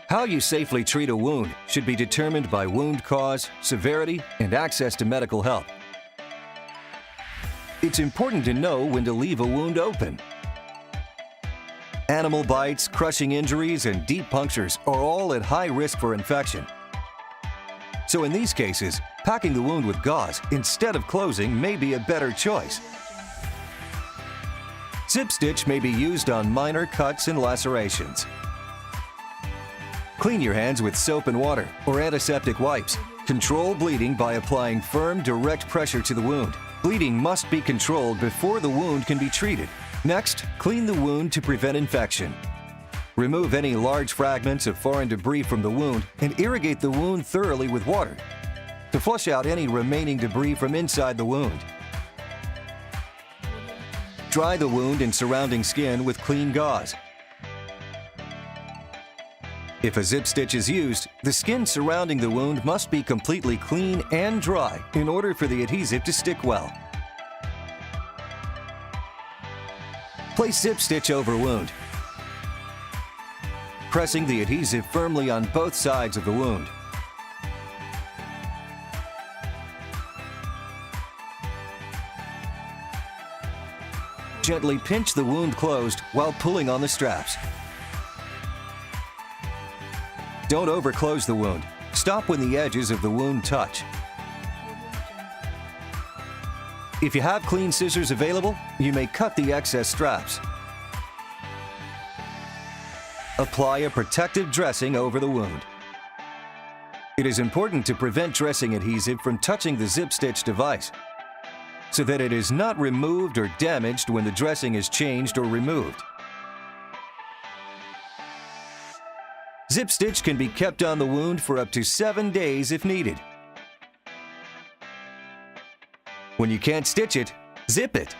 How you safely treat a wound should be determined by wound cause, severity, and access to medical help. It's important to know when to leave a wound open. Animal bites, crushing injuries, and deep punctures are all at high risk for infection. So in these cases, packing the wound with gauze instead of closing may be a better choice. ZipStitch may be used on minor cuts and lacerations. Clean your hands with soap and water or antiseptic wipes. Control bleeding by applying firm, direct pressure to the wound. Bleeding must be controlled before the wound can be treated. Next, clean the wound to prevent infection. Remove any large fragments of foreign debris from the wound and irrigate the wound thoroughly with water to flush out any remaining debris from inside the wound. Dry the wound and surrounding skin with clean gauze. If a ZipStitch is used, the skin surrounding the wound must be completely clean and dry in order for the adhesive to stick well. Place ZipStitch over wound, pressing the adhesive firmly on both sides of the wound. Gently pinch the wound closed while pulling on the straps. Don't overclose the wound. Stop when the edges of the wound touch. If you have clean scissors available, you may cut the excess straps. Apply a protective dressing over the wound. It is important to prevent dressing adhesive from touching the ZipStitch device, so that it is not removed or damaged when the dressing is changed or removed. ZipStitch can be kept on the wound for up to 7 days if needed. When you can't stitch it, zip it.